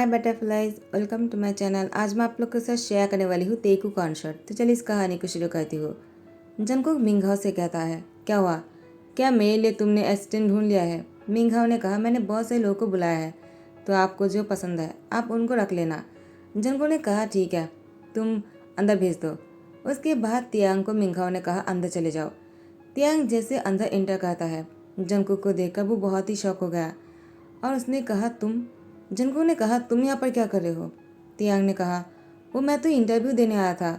Butterflies, welcome to my channel. आज मैं आप लोग के साथ शेयर करने वाली हूँ तेकू कॉन्सर्ट। तो चलिए इस कहानी को शुरू करती हूँ। जंगकुक मिंगहाओ से कहता है, क्या हुआ? क्या मेरे लिए तुमने असिस्टेंट ढूंढ लिया है? मिंगहाओ ने कहा, मैंने बहुत सारे लोगों को बुलाया है, तो आपको जो पसंद है आप उनको रख लेना। जंगकुक ने कहा, ठीक है, तुम अंदर भेज दो। उसके बाद तियांग को मिंगहाओ ने कहा, अंदर चले जाओ। तियांग जैसे अंदर एंटर करता है, जंगकुक को देखकर वो बहुत ही शौक हो गया और उसने कहा, जंगकुक ने कहा, तुम यहाँ पर क्या कर रहे हो? तियांग ने कहा, वो मैं तो इंटरव्यू देने आया था।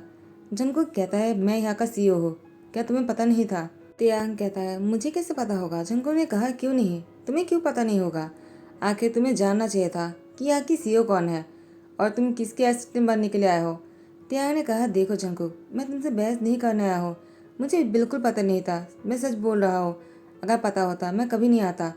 जंगकुक कहता है, मैं यहाँ का सीईओ हूँ, क्या तुम्हें पता नहीं था? तियांग कहता है, मुझे कैसे पता होगा? जंगकुक ने कहा, क्यों नहीं, तुम्हें क्यों पता नहीं होगा? आखिर तुम्हें जानना चाहिए था कि यहाँ की सीईओ कौन है और तुम किसके असिस्टेंट बनने के लिए आए हो। तियांग ने कहा, देखो जंगकुक, मैं तुमसे बहस नहीं करने आया हूँ, मुझे बिल्कुल पता नहीं था, मैं सच बोल रहा हूँ, अगर पता होता मैं कभी नहीं आता।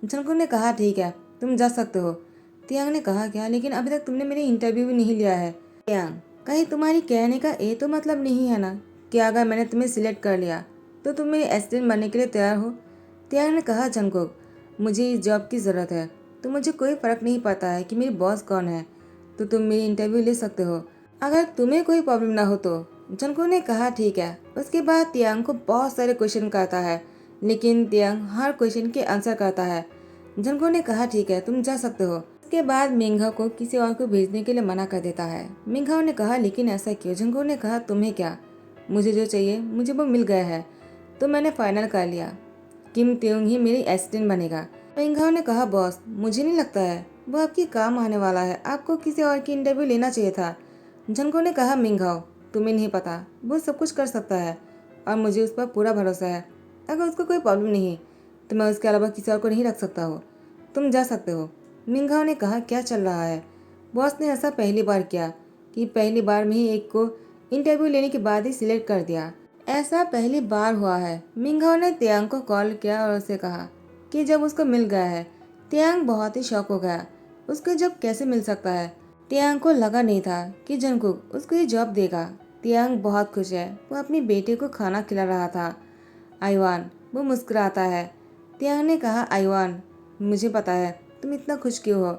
जंगकुक ने कहा, ठीक है, तुम जा सकते हो। तियांग ने कहा, क्या? लेकिन अभी तक तुमने मेरी इंटरव्यू भी नहीं लिया है। तियांग, कहीं तुम्हारी कहने का ये तो मतलब नहीं है ना कि अगर मैंने तुम्हें सिलेक्ट कर लिया तो तुम मेरी असिस्टेंट बनने के लिए तैयार हो? तियांग ने कहा, जंगकुक, मुझे इस जॉब की ज़रूरत है, तो मुझे कोई फ़र्क नहीं पड़ता है कि मेरी बॉस कौन है, तो तुम मेरी इंटरव्यू ले सकते हो अगर तुम्हें कोई प्रॉब्लम ना हो तो। जंगकुक ने कहा, ठीक है। उसके बाद तियांग को बहुत सारे क्वेश्चन करता है, लेकिन तियांग हर क्वेश्चन के आंसर करता है। जंगकुक ने कहा, ठीक है, तुम जा सकते हो। उसके बाद मिंगहाओ को किसी और को भेजने के लिए मना कर देता है। मिंगहाओ ने कहा, लेकिन ऐसा क्यों? जंगकुक ने कहा, तुम्हें क्या, मुझे जो चाहिए मुझे वो मिल गया है, तो मैंने फाइनल कर लिया, किम त्योंग ही मेरी असिस्टेंट बनेगा। मिंगहाओ ने कहा, बॉस, मुझे नहीं लगता है वो आपकी काम आने वाला है, आपको किसी और की इंटरव्यू लेना चाहिए था। जंगकुक ने कहा, मिंगहाओ, तुम्हें नहीं पता, वो सब कुछ कर सकता है और मुझे उस पर पूरा भरोसा है। अगर उसको कोई प्रॉब्लम नहीं तो मैं उसके अलावा किसी और को नहीं रख सकता हो, तुम जा सकते हो। मिंगहाओ ने कहा, क्या चल रहा है? बॉस ने ऐसा पहली बार किया कि पहली बार में ही एक को इंटरव्यू लेने के बाद ही सिलेक्ट कर दिया। ऐसा पहली बार हुआ है। मिंगहाओ ने तियांग को कॉल किया और उसे कहा कि जब उसको मिल गया है। तियांग बहुत ही शॉक हो गया, उसको जब कैसे मिल सकता है? तियांग को लगा नहीं था कि जंगकुक उसको ये जॉब देगा। तियांग बहुत खुश है, वो अपनी बेटे को खाना खिला रहा था। आइवान, वो मुस्कुराता है। तियांग ने कहा, आइवान, मुझे पता है तुम इतना खुश क्यों हो,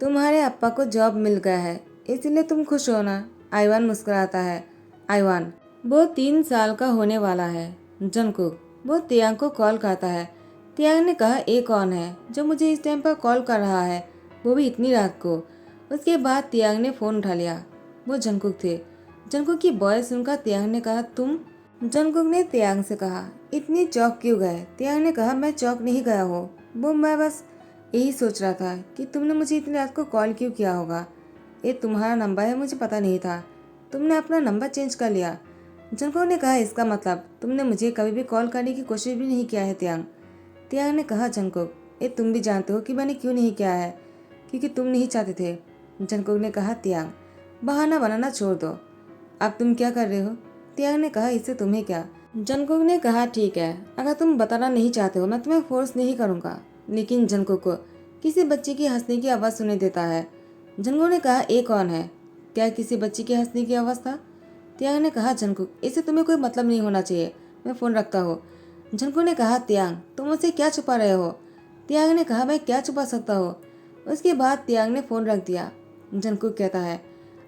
तुम्हारे अप्पा को जॉब मिल गया है इसलिए तुम खुश हो ना? आइवान मुस्कुराता है। आइवान, वो 3 साल का होने वाला है। जंगकुक, वो तियांग को कॉल करता है। तियांग ने कहा, ये कौन है जो मुझे इस टाइम पर कॉल कर रहा है, वो भी इतनी रात को? उसके बाद तियांग ने फ़ोन उठा लिया, वो जंगकुक थे। जंगकुक की वॉइस सुनकर तियांग ने कहा, तुम? जंगकुक ने तियांग से कहा, इतनी चौक क्यों गए? तियांग ने कहा, मैं चौक नहीं गया हूँ, वो मैं बस यही सोच रहा था कि तुमने मुझे इतनी रात को कॉल क्यों किया होगा। ये तुम्हारा नंबर है, मुझे पता नहीं था, तुमने अपना नंबर चेंज कर लिया। जंगकुक ने कहा, इसका मतलब तुमने मुझे कभी भी कॉल करने की कोशिश भी नहीं किया है तियांग। तियांग ने कहा, जंगकुक, ये तुम भी जानते हो कि मैंने क्यों नहीं किया है, क्योंकि तुम नहीं चाहते थे। जंगकुक ने कहा, तियांग, बहाना बनाना छोड़ दो, अब तुम क्या कर रहे हो? तियांग ने कहा, इससे तुम्हें क्या? जंगकुक ने कहा, ठीक है, अगर तुम बताना नहीं चाहते हो मैं तुम्हें फोर्स नहीं करूंगा। लेकिन जंगकुक को किसी बच्चे की हंसने की आवाज़ सुनाई देता है। जंगकुक ने कहा, ये कौन है? क्या किसी बच्चे की हंसने की आवाज़ था? तियांग ने कहा, जंगकुक, इससे तुम्हें कोई मतलब नहीं होना चाहिए, मैं फ़ोन रखता हूँ। जंगकुक ने कहा, तियांग, तुम मुझसे क्या छुपा रहे हो? तियांग ने कहा, मैं क्या छुपा सकता हूँ? उसके बाद तियांग ने फ़ोन रख दिया। जंगकुक कहता है,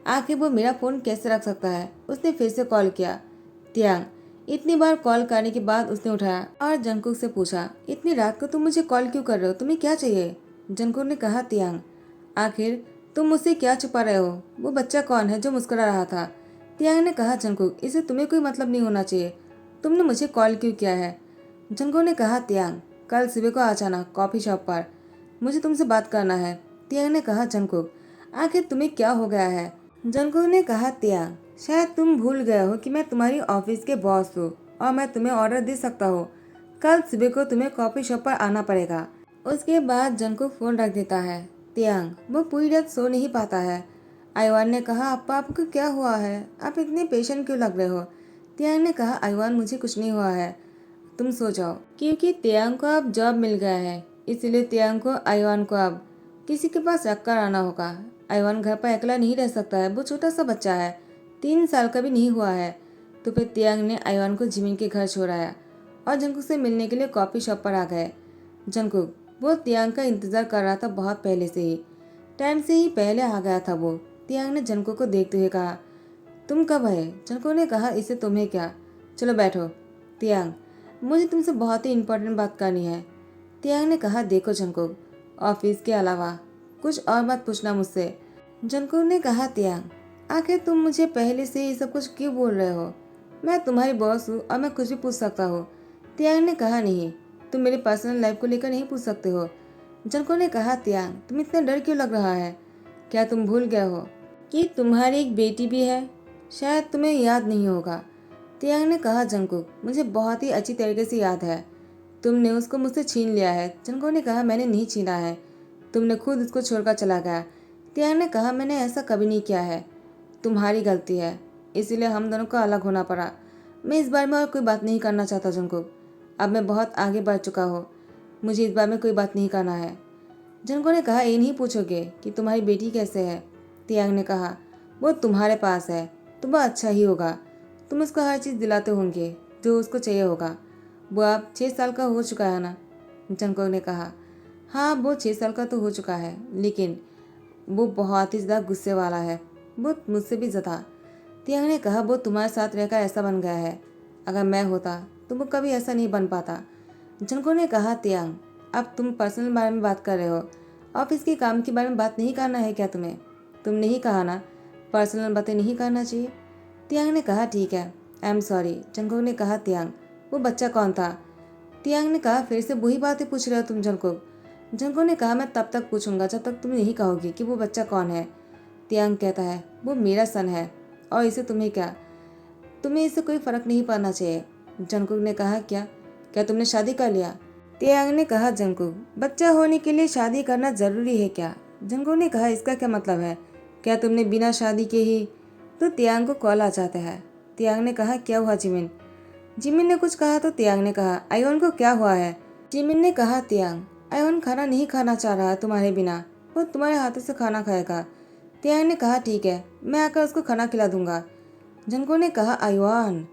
आखिर वो मेरा फ़ोन कैसे रख सकता है? उसने फिर से कॉल किया। तियांग, इतनी बार कॉल करने के बाद उसने उठाया और जंगकुक से पूछा, इतनी रात को तुम मुझे कॉल क्यों कर रहे हो, तुम्हें क्या चाहिए? जंगकुक ने कहा, तियांग, आखिर तुम मुझसे क्या छुपा रहे हो? वो बच्चा कौन है जो मुस्कुरा रहा था? तियांग ने कहा, जंगकुक, इसे तुम्हें कोई मतलब नहीं होना चाहिए, तुमने मुझे कॉल क्यों किया है? जंगकुक ने कहा, तियांग, कल सुबह को आ जाना कॉफ़ी शॉप पर, मुझे तुमसे बात करना है। तियांग ने कहा, जंगकुक, आखिर तुम्हें क्या हो गया है? जंगकुक ने कहा, तियांग, शायद तुम भूल गए हो कि मैं तुम्हारी ऑफिस के बॉस हूँ और मैं तुम्हें ऑर्डर दे सकता हूँ। कल सुबह को तुम्हें कॉफ़ी शॉप पर आना पड़ेगा। उसके बाद जंगकुक फ़ोन रख देता है। तियांग, वो पूरी रात सो नहीं पाता है। आइवान ने कहा, अप्पा, आपको क्या हुआ है, आप इतने पेशेंट क्यों लग रहे हो? तियांग ने कहा, आइवान, मुझे कुछ नहीं हुआ है, तुम सो जाओ। क्योंकि तियांग को अब जॉब मिल गया है, इसलिए तियांग को आइवान को अब किसी के पास रखकर आना होगा। आइवान घर पर अकेला नहीं रह सकता है, वो छोटा सा बच्चा है, 3 साल का भी नहीं हुआ है। तो फिर तियांग ने आइवान को जिमिन के घर छोड़ाया और जंगकुक से मिलने के लिए कॉफ़ी शॉप पर आ गए। जंगकुक, वो तियांग का इंतज़ार कर रहा था बहुत पहले से ही। टाइम से ही पहले आ गया था वो। तियांग ने जंगकुक को देखते हुए कहा। तुम कब आए? जंगकुक ने कहा, इससे तुम्हें क्या, चलो बैठो। तियांग, मुझे तुमसे बहुत ही इम्पोर्टेंट बात करनी है। तियांग ने कहा, देखो जंगकुक, ऑफिस के अलावा कुछ और बात पूछना मुझसे। जंगकुक ने कहा, तियांग, आखिर तुम मुझे पहले से ये सब कुछ क्यों बोल रहे हो? मैं तुम्हारी बॉस हूँ और मैं कुछ भी पूछ सकता हूँ। तियांग ने कहा, नहीं, तुम मेरी पर्सनल लाइफ को लेकर नहीं पूछ सकते हो। जंगकुक ने कहा, तियांग, तुम इतना डर क्यों लग रहा है? क्या तुम भूल गए हो कि तुम्हारी एक बेटी भी है? शायद तुम्हें याद नहीं होगा। तियांग ने कहा, जंगकुक, मुझे बहुत ही अच्छी तरीके से याद है। तुमने उसको मुझसे छीन लिया है। जंगकुक ने कहा, मैंने नहीं छीना है, तुमने खुद उसको छोड़कर चला गया। तियांग ने कहा, मैंने ऐसा कभी नहीं किया है, तुम्हारी गलती है, इसीलिए हम दोनों को अलग होना पड़ा। मैं इस बारे में और कोई बात नहीं करना चाहता जंगकुक, अब मैं बहुत आगे बढ़ चुका हूँ, मुझे इस बारे में कोई बात नहीं करना है। जंगकुक ने कहा, ये नहीं पूछोगे कि तुम्हारी बेटी कैसे है? तियांग ने कहा, वो तुम्हारे पास है तो वह अच्छा ही होगा, तुम उसको हर चीज़ दिलाते होंगे जो उसको चाहिए होगा। वो अब 6 साल का हो चुका है ना? जंगकुक ने कहा, हाँ वो 6 साल का तो हो चुका है, लेकिन वो बहुत ही ज़्यादा गुस्से वाला है, वो मुझसे भी ज़्यादा। तियांग ने कहा, वो तुम्हारे साथ रहकर ऐसा बन गया है, अगर मैं होता तो वो कभी ऐसा नहीं बन पाता। जंगकुक ने कहा, तियांग, अब तुम पर्सनल बारे में बात कर रहे हो, ऑफिस के काम के बारे में बात नहीं करना है क्या तुम्हें? तुमने ही कहा ना पर्सनल बातें नहीं करना चाहिए। तियांग ने कहा, ठीक है, आई एम सॉरी। जंगकुक ने कहा, तियांग, वो बच्चा कौन था? तियांग ने कहा, फिर से वही बातें पूछ रहे हो तुम जंगकुक। जंगकुक ने कहा, मैं तब तक पूछूंगा जब तक तुम नहीं कहोगे कि वो बच्चा कौन है। तियांग कहता है, वो मेरा सन है और इसे तुम्हें क्या, तुम्हें इससे कोई फर्क नहीं पड़ना चाहिए। जंगकुक ने कहा, क्या क्या तुमने शादी कर लिया? तियांग ने कहा, जंगकुक, बच्चा होने के लिए शादी करना जरूरी है क्या? जंगकुक ने कहा, इसका क्या मतलब है? क्या तुमने बिना शादी के ही? तो तियांग को कॉल आ जाता है। तियांग ने कहा, क्या हुआ जिमिन? जिमिन ने कुछ कहा तो तियांग ने कहा, आयोन को क्या हुआ है? जिमिन ने कहा, तियांग, आयोन खाना नहीं खाना चाह रहा है तुम्हारे बिना, वो तुम्हारे हाथों से खाना खाएगा। तियांग ने कहा, ठीक है, मैं आकर उसको खाना खिला दूंगा। जंगकुक ने कहा, आयोन।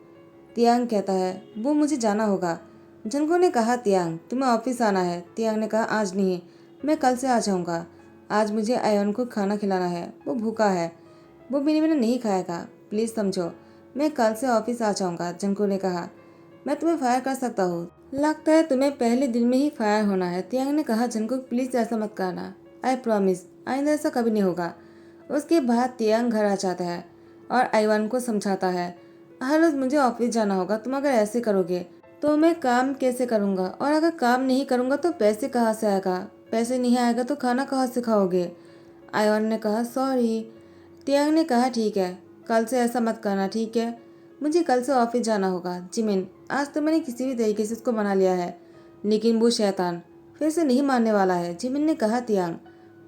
तियांग कहता है, वो मुझे जाना होगा। जंगकुक ने कहा, तियांग, तुम्हें ऑफिस आना है। तियांग ने कहा, आज नहीं, मैं कल से आ जाऊंगा, आज मुझे आयोन को खाना खिलाना है, वो भूखा है, वो बिना बिना नहीं खाएगा, प्लीज़ समझो, मैं कल से ऑफिस आ जाऊंगा। जंगकुक ने कहा, मैं तुम्हें फायर कर सकता हूँ, लगता है तुम्हें पहले दिन में ही फायर होना है। तियांग ने कहा, जंगकुक प्लीज़ ऐसा मत करना, आई प्रॉमिस आइंदा ऐसा कभी नहीं होगा। उसके बाद तियांग घर आ जाता है और आइवान को समझाता है, हर रोज़ मुझे ऑफिस जाना होगा, तुम अगर ऐसे करोगे तो मैं काम कैसे करूँगा, और अगर काम नहीं करूँगा तो पैसे कहाँ से आएगा, पैसे नहीं आएगा तो खाना कहाँ से खाओगे? आइवान ने कहा, सॉरी। तियांग ने कहा, ठीक है, कल से ऐसा मत करना, ठीक है, मुझे कल से ऑफिस जाना होगा। जिमिन, आज तो मैंने किसी भी तरीके से उसको मना लिया है, लेकिन वो शैतान फिर से नहीं मानने वाला है। जिमिन ने कहा, तियांग,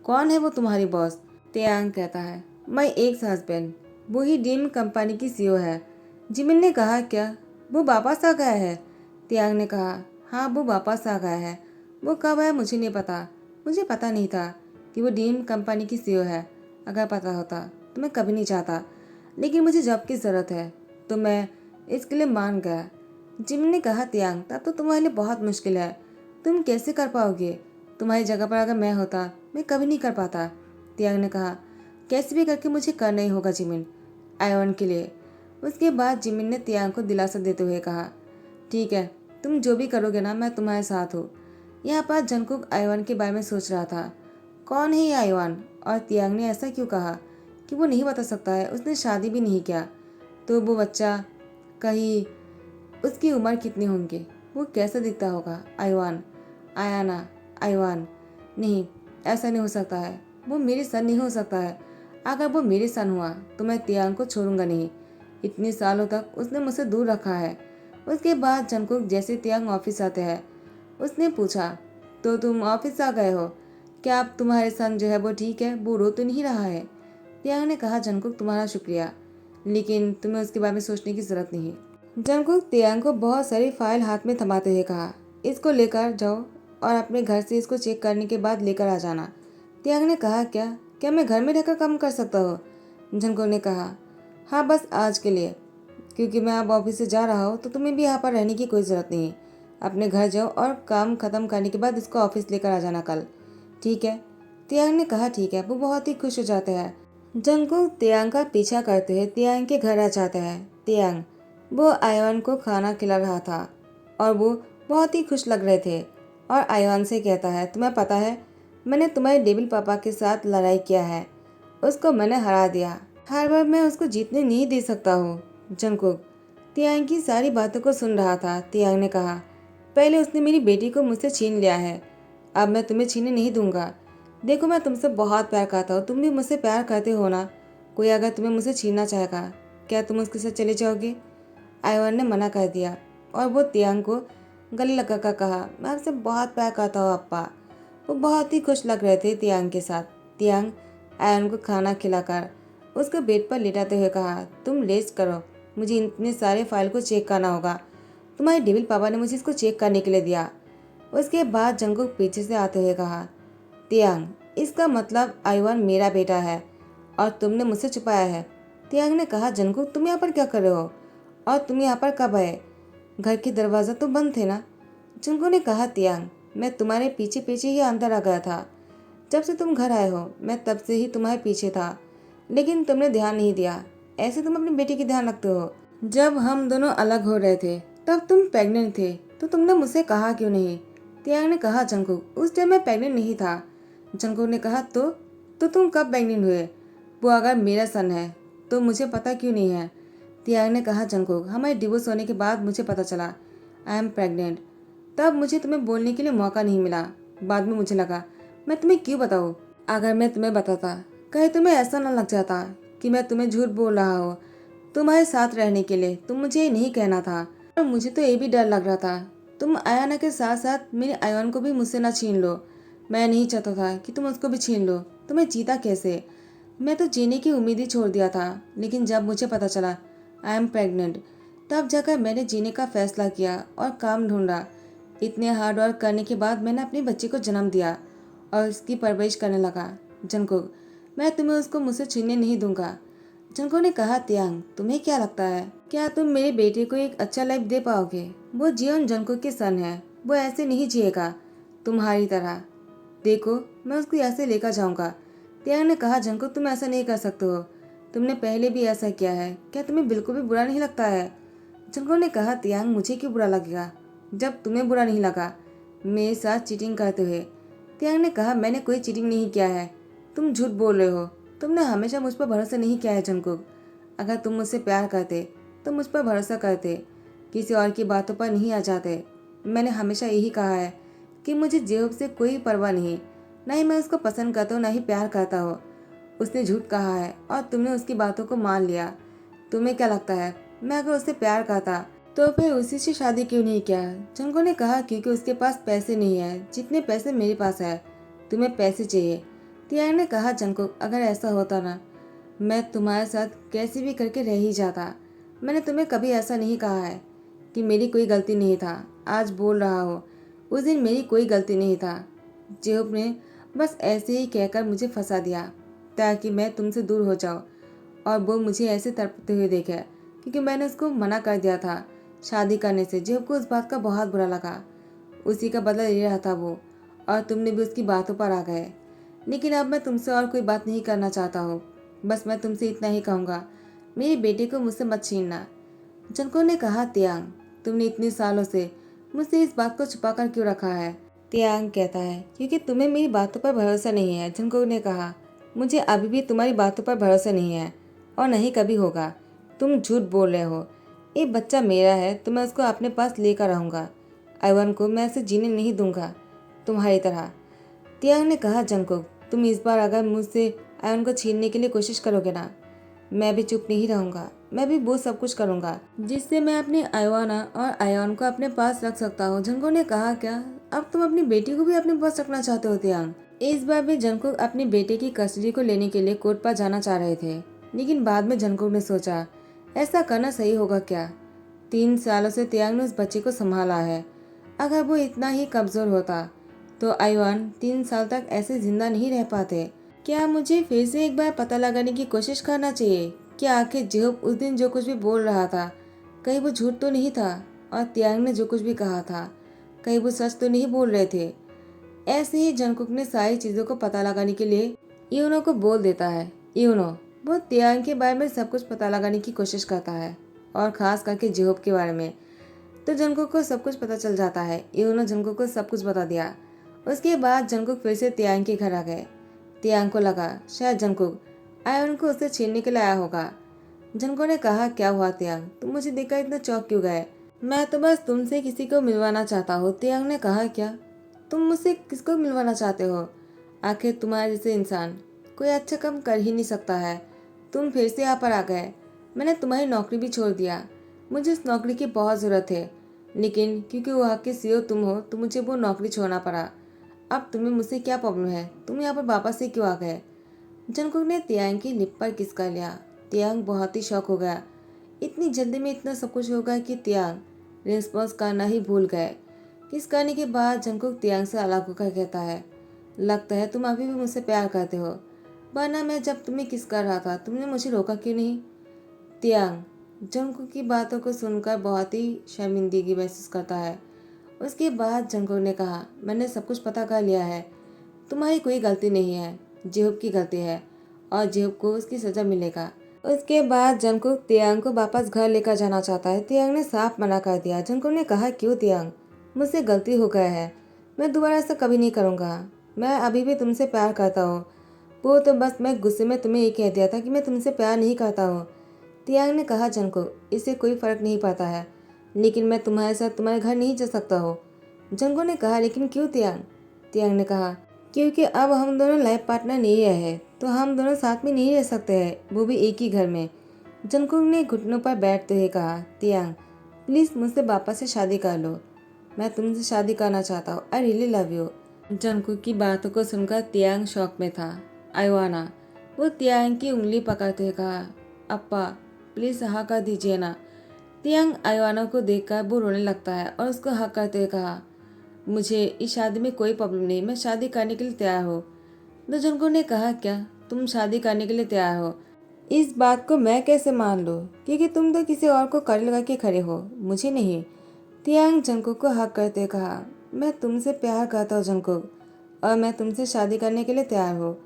कौन है वो तुम्हारी बॉस? तियांग कहता है, माई एक्स हस्बैंड, वो ही डीम कंपनी की सीईओ है। जिमिन ने कहा, क्या वो वापस आ गया है? तियांग ने कहा, हाँ वो वापस आ गया है, वो कब आया मुझे नहीं पता, मुझे पता नहीं था कि वो डीम कंपनी की सीईओ है, अगर पता होता तो मैं कभी नहीं चाहता, लेकिन मुझे जॉब की ज़रूरत है तो मैं इसके लिए मान गया। जिमिन ने कहा, तियांग, तब तो तुम्हारे लिए बहुत मुश्किल है, तुम कैसे कर पाओगे? तुम्हारी जगह पर अगर मैं होता मैं कभी नहीं कर पाता। तियांग ने कहा, कैसे भी करके मुझे करना ही होगा जिमिन, आयोन के लिए। उसके बाद जिमिन ने तियांग को दिलासा देते हुए कहा, ठीक है, तुम जो भी करोगे ना मैं तुम्हारे साथ हूँ। यहाँ पर जंगकुक आइवान के बारे में सोच रहा था, कौन है ये आइवान, और तियांग ने ऐसा क्यों कहा कि वो नहीं बता सकता है, उसने शादी भी नहीं किया, तो वो बच्चा कहीं, उसकी उम्र कितनी होंगी, वो कैसा दिखता होगा? आइवान, आयाना, आइवान, नहीं, ऐसा नहीं हो सकता है, वो मेरे सन नहीं हो सकता है, अगर वो मेरे सन हुआ तो मैं तियांग को छोड़ूंगा नहीं, इतने सालों तक उसने मुझसे दूर रखा है। उसके बाद जंगकुक जैसे तियांग ऑफिस आते हैं, उसने पूछा, तो तुम ऑफिस आ गए हो, क्या आप तुम्हारे सन जो है वो ठीक है, वो रो तो नहीं रहा है? तियांग ने कहा, जंगकुक तुम्हारा शुक्रिया, लेकिन तुम्हें उसके बारे में सोचने की जरूरत नहीं। जंगकुक तियांग को बहुत सारी फाइल हाथ में थमाते हुए कहा, इसको लेकर जाओ और अपने घर से इसको चेक करने के बाद लेकर आ जाना। तियांग ने कहा, क्या क्या मैं घर में रहकर काम कर सकता हूँ? जंगकुक ने कहा, हाँ बस आज के लिए, क्योंकि मैं अब ऑफिस से जा रहा हूँ तो तुम्हें भी यहाँ पर रहने की कोई ज़रूरत नहीं है, अपने घर जाओ और काम ख़त्म करने के बाद इसको ऑफिस लेकर आ जाना कल, ठीक है? तियांग ने कहा ठीक है। वो बहुत ही खुश हो जाते हैं। जंगकुक तियांग का पीछा करते हुए तियांग के घर आ जाता है। तियांग वो आयवन को खाना खिला रहा था और वो बहुत ही खुश लग रहे थे और आयवन से कहता है तुम्हें पता है मैंने तुम्हारे डेविल पापा के साथ लड़ाई किया है, उसको मैंने हरा दिया। हर बार मैं उसको जीतने नहीं दे सकता हूँ। जंगकुक तियांग की सारी बातों को सुन रहा था। तियांग ने कहा पहले उसने मेरी बेटी को मुझसे छीन लिया है, अब मैं तुम्हें छीनने नहीं दूंगा। देखो मैं तुमसे बहुत प्यार करता हूँ, तुम भी मुझसे प्यार करते हो ना। कोई अगर तुम्हें मुझसे छीनना चाहेगा क्या तुम उसके साथ चले जाओगे? आयवन ने मना कर दिया और वो तियांग को गले लगा कर कहा मैं आपसे बहुत प्यार करता हूँ अप्पा। वो बहुत ही खुश लग रहे थे तियांग के साथ। तियांग आयवन को खाना खिलाकर उसको बेड पर लेटाते हुए कहा तुम रेस्ट करो, मुझे इतने सारे फाइल को चेक करना होगा। तुम्हारे डेविल पापा ने मुझे इसको चेक करने के लिए दिया। उसके बाद जंगकुक पीछे से आते हुए कहा तियांग इसका मतलब आयवन मेरा बेटा है और तुमने मुझसे छुपाया है। तियांग ने कहा जंगकुक तुम यहाँ पर क्या कर रहे हो और तुम यहाँ पर कब आए? घर के दरवाज़ा तो बंद थे ना। जंगकुक ने कहा तियांग मैं तुम्हारे पीछे पीछे ही अंदर आ गया था। जब से तुम घर आए हो मैं तब से ही तुम्हारे पीछे था, लेकिन तुमने ध्यान नहीं दिया। ऐसे तुम अपनी बेटी की ध्यान रखते हो। जब हम दोनों अलग हो रहे थे तब तुम प्रेग्नेंट थे तो तुमने मुझसे कहा क्यों नहीं? तियांग ने कहा जंगकुक उस टाइम मैं प्रेग्नेंट नहीं था। जंगकुक ने कहा तो तुम कब प्रेग्नेंट हुए? वो अगर मेरा सन है तो मुझे पता क्यों नहीं है? तियांग ने कहा जंगकुक हमारे डिवोर्स होने के बाद मुझे पता चला आई एम प्रेग्नेंट। तब मुझे तुम्हें बोलने के लिए मौका नहीं मिला। बाद में मुझे लगा मैं तुम्हें क्यों बताऊँ। अगर मैं तुम्हें बताता कहीं तुम्हें ऐसा ना लग जाता कि मैं तुम्हें झूठ बोल रहा हूँ तुम्हारे साथ रहने के लिए। तुम मुझे ये नहीं कहना था और मुझे तो ये भी डर लग रहा था तुम आयाना के साथ साथ मेरे आयन को भी मुझसे ना छीन लो। मैं नहीं चाहता था कि तुम उसको भी छीन लो। तुम्हें जीता कैसे? मैं तो जीने की उम्मीद ही छोड़ दिया था, लेकिन जब मुझे पता चला आई एम प्रेग्नेंट तब जाकर मैंने जीने का फैसला किया और काम ढूंढा। इतने हार्ड वर्क करने के बाद मैंने अपने बच्चे को जन्म दिया और उसकी परवरिश करने लगा। जंगकुक मैं तुम्हें उसको मुझसे छीनने नहीं दूंगा। जंगकुक ने कहा तियांग तुम्हें क्या लगता है क्या तुम मेरे बेटे को एक अच्छा लाइफ दे पाओगे? वो जियोन जंगकुक के सन है, वो ऐसे नहीं जिएगा तुम्हारी तरह। देखो मैं उसको ऐसे लेकर जाऊंगा। तियांग ने कहा जंगकुक तुम ऐसा नहीं कर सकते हो, तुमने पहले भी ऐसा किया है, क्या तुम्हें बिल्कुल भी बुरा नहीं लगता है? जंगकुक ने कहा तियांग मुझे क्यों बुरा लगेगा जब तुम्हें बुरा नहीं लगा मेरे साथ चीटिंग करते हुए? तियांग ने कहा मैंने कोई चीटिंग नहीं किया है, तुम झूठ बोल रहे हो। तुमने हमेशा मुझ पर भरोसा नहीं किया है जंगकुक। अगर तुम मुझसे प्यार करते तो मुझ पर भरोसा करते, किसी और की बातों पर नहीं आ जाते। मैंने हमेशा यही कहा है कि मुझे जेहूब से कोई परवाह नहीं, ना ही मैं उसको पसंद करता हूँ ना ही प्यार करता हूँ। उसने झूठ कहा है और तुमने उसकी बातों को मान लिया। तुम्हें क्या लगता है मैं अगर उससे प्यार करता तो फिर उसी से शादी क्यों नहीं किया? जंगकुक ने कहा क्योंकि उसके पास पैसे नहीं है जितने पैसे मेरे पास है। तुम्हें पैसे चाहिए। तियांग ने कहा जंगकुक अगर ऐसा होता ना मैं तुम्हारे साथ कैसे भी करके रह ही जाता। मैंने तुम्हें कभी ऐसा नहीं कहा है कि मेरी कोई गलती नहीं था। आज बोल रहा हो उस दिन मेरी कोई गलती नहीं था। जेहूब ने बस ऐसे ही कहकर मुझे फंसा दिया ताकि मैं तुमसे दूर हो जाऊं और वो मुझे ऐसे तड़पते हुए देखे क्योंकि मैंने उसको मना कर दिया था शादी करने से। जेहूब को उस बात का बहुत बुरा लगा। उसी का बदला ले रहा था वो और तुमने भी उसकी बातों पर आ गए। लेकिन अब मैं तुमसे और कोई बात नहीं करना चाहता हूँ। बस मैं तुमसे इतना ही कहूँगा मेरे बेटे को मुझसे मत छीनना। जंगकुक ने कहा तियांग तुमने इतने सालों से मुझसे इस बात को छुपा कर क्यों रखा है? तियांग कहता है क्योंकि तुम्हें मेरी बातों पर भरोसा नहीं है। जंगकुक ने कहा मुझे अभी भी तुम्हारी बातों पर भरोसा नहीं है और नहीं कभी होगा। तुम झूठ बोल रहे हो। ये बच्चा मेरा है तो मैं उसको अपने पास लेकर रहूँगा। आयवन को मैं ऐसे जीने नहीं दूंगा तुम्हारी तरह। तियांग ने कहा जंगकुक तुम इस बार अगर मुझसे आयन को छीनने के लिए कोशिश करोगे ना मैं भी चुप नहीं रहूंगा। मैं भी वो सब कुछ करूंगा जिससे मैं अपनी आयवाना और आयन को अपने पास रख सकता हूँ। जंगकुक ने कहा क्या अब तुम अपनी बेटी को भी अपने पास रखना चाहते हो? तियांग इस बार भी जंगकुक अपने बेटे की कस्टडी को लेने के लिए कोर्ट पर जाना चाह रहे थे, लेकिन बाद में जंगकुक ने सोचा ऐसा करना सही होगा क्या? 3 सालों से तियांग ने उस बच्चे को संभाला है। अगर वो इतना ही कमजोर होता तो आयवान 3 साल तक ऐसे जिंदा नहीं रह पाते। क्या मुझे फिर से एक बार पता लगाने की कोशिश करना चाहिए कि आखिर जेहूब उस दिन जो कुछ भी बोल रहा था कहीं वो झूठ तो नहीं था और तियांग ने जो कुछ भी कहा था कहीं वो सच तो नहीं बोल रहे थे? ऐसे ही जंगकुक ने सारी चीज़ों को पता लगाने के लिए यूनो को बोल देता है। यूनो वो तियांग के बारे में सब कुछ पता लगाने की कोशिश करता है और ख़ास करके जिहोप के बारे में। तो जंगकुक को सब कुछ पता चल जाता है। यूनो जंगकुक को सब कुछ बता दिया। उसके बाद जंगकुक फिर से तियांग के घर आ गए। तियांग को लगा शायद जंगकुक आयोन को उससे छीनने के लिए आया होगा। जंगकुक ने कहा, क्या हुआ तियांग, तुम मुझे देखकर इतना चौंक क्यों गए? मैं तो बस तुमसे किसी को मिलवाना चाहता हूँ। तियांग ने कहा, क्या तुम मुझसे किसको मिलवाना चाहते हो? आखिर तुम्हारे जैसे इंसान कोई अच्छा काम कर ही नहीं सकता है। तुम फिर से यहाँ पर आ गए। मैंने तुम्हारी नौकरी भी छोड़ दिया। मुझे इस नौकरी की बहुत ज़रूरत है, लेकिन क्योंकि वहाँ के सीईओ तुम हो तो मुझे वो नौकरी छोड़ना पड़ा। अब तुम्हें मुझसे क्या प्रॉब्लम है? तुम यहाँ पर वापस से क्यों आ गए? जंगकुक ने तियांग की लिप पर किस कर लिया। तियांग बहुत ही शौक हो गया। इतनी जल्दी में इतना सब कुछ हो गया कि तियांग रिस्पॉन्स करना ही भूल गए। किस करने के बाद जंगकुक तियांग से अलग होकर कहता है, लगता है तुम अभी भी मुझसे प्यार करते हो, वरना मैं जब तुम्हें किस कर रहा था तुमने मुझे रोका क्यों नहीं? तियांग जंगकुक की बातों को सुनकर बहुत ही शर्मिंदगी महसूस करता है। उसके बाद जंगकुक ने कहा, मैंने सब कुछ पता कर लिया है। तुम्हारी कोई गलती नहीं है, जिहोप की गलती है और जिहोप को उसकी सज़ा मिलेगा। उसके बाद जंगकुक तियांग को वापस घर लेकर जाना चाहता है। तियांग ने साफ मना कर दिया। जंगकुक ने कहा, क्यों तियांग, मुझसे गलती हो गया है, मैं दोबारा ऐसा कभी नहीं करूँगा। मैं अभी भी तुमसे प्यार करता हूँ। वो तो बस मैं गुस्से में तुम्हें ये कह दिया था कि मैं तुमसे प्यार नहीं करता हूँ। तियांग ने कहा, जंगकुक इससे कोई फर्क नहीं पड़ता है, लेकिन मैं तुम्हारे साथ तुम्हारे घर नहीं जा सकता हूँ। जंगकुक ने कहा, लेकिन क्यों तियांग? तियांग ने कहा, क्योंकि अब हम दोनों लाइफ पार्टनर नहीं रहे तो हम दोनों साथ में नहीं रह सकते हैं, वो भी एक ही घर में। जंगकुक ने घुटनों पर बैठते हुए कहा, तियांग प्लीज़ मुझसे वापस से शादी कर लो। मैं तुमसे शादी करना चाहता हूँ। I really love you. Jungkook की बातों को सुनकर तियांग शौक में था। आयोना वो तियांग की उंगली पकड़ते हुए कहा, अप्पा प्लीज़ हाँ कर दीजिए ना। तियांग आयोना को देखकर वो रोने लगता है और उसको हक करते हुए कहा, मुझे इस शादी में कोई प्रॉब्लम नहीं, मैं शादी करने के लिए तैयार हूँ। तो जंगकुक ने कहा, क्या तुम शादी करने के लिए तैयार हो? इस बात को मैं कैसे मान लूँ, क्योंकि तुम तो किसी और को कड़ी लगा के खड़े हो, मुझे नहीं। तियांग जंगकुक को हक करते कहा, मैं तुमसे प्यार करता हूँ जंगकुक, और मैं तुमसे शादी करने के लिए तैयार हूँ।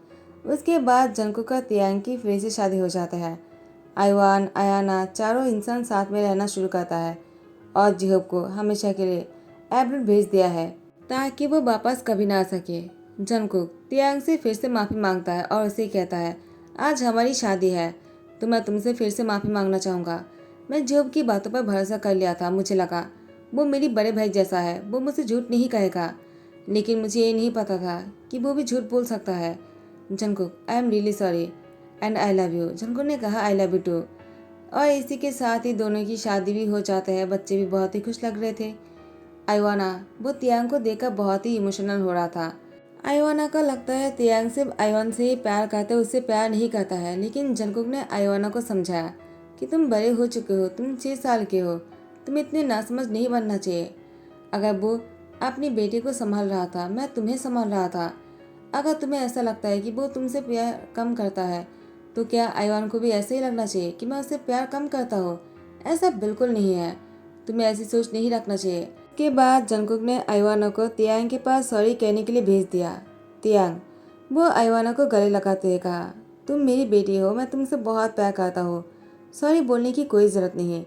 उसके बाद जंगकुक का तियांग की फिर से शादी हो जाता है। आयवान आयाना चारों इंसान साथ में रहना शुरू करता है और जिहोप को हमेशा के लिए एब्रोड भेज दिया है ताकि वो वापस कभी ना आ सके। जंगकुक तियांग से फिर से माफ़ी मांगता है और उसे कहता है, आज हमारी शादी है तो मैं तुमसे फिर से माफ़ी मांगना चाहूँगा। मैं जिहोप की बातों पर भरोसा कर लिया था, मुझे लगा वो मेरी बड़े भाई जैसा है, वो मुझसे झूठ नहीं कहेगा, लेकिन मुझे ये नहीं पता था कि वो भी झूठ बोल सकता है। Jungkook I am really sorry and I love you. Jungkook ने कहा, आई लव यू टू। और इसी के साथ ही दोनों की शादी भी हो जाता है। बच्चे भी बहुत ही खुश लग रहे थे। आइवाना वो तियांग को देखकर बहुत ही इमोशनल हो रहा था। आइवाना को लगता है तियांग सिर्फ आइवान से ही प्यार करता है, उससे प्यार नहीं करता है। लेकिन जंगकुक ने आइवाना को समझाया कि तुम बड़े हो चुके हो, तुम 6 साल के हो, तुम इतने नासमझ नहीं बनना चाहिए। अगर वो अपनी बेटी को संभाल रहा था, मैं तुम्हें संभाल रहा था। अगर तुम्हें ऐसा लगता है कि वो तुमसे प्यार कम करता है तो क्या आइवान को भी ऐसे ही लगना चाहिए कि मैं उससे प्यार कम करता हूँ? ऐसा बिल्कुल नहीं है, तुम्हें ऐसी सोच नहीं रखना चाहिए। के बाद जंगकुक ने आइवाना को तियांग के पास सॉरी कहने के लिए भेज दिया। तियांग वो आइवाना को गले लगाते हुए कहा, तुम मेरी बेटी हो, मैं तुमसे बहुत प्यार करता हूँ, सॉरी बोलने की कोई ज़रूरत नहीं।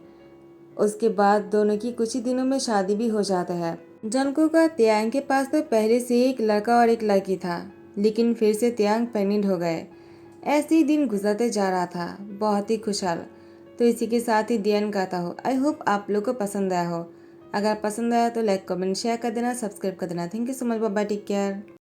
उसके बाद दोनों की कुछ ही दिनों में शादी भी हो जाता है। जंगकुक का तियांग के पास तो पहले से ही एक लड़का और एक लड़की था, लेकिन फिर से तियांग प्रेग्नेंट हो गए। ऐसे ही दिन गुजरते जा रहा था, बहुत ही खुशहाल। तो इसी के साथ ही दी एंड कहता हूँ। आई होप आप लोग को पसंद आया हो। अगर पसंद आया तो लाइक कमेंट शेयर कर देना, सब्सक्राइब कर देना। Thank you so much, bye bye, take care.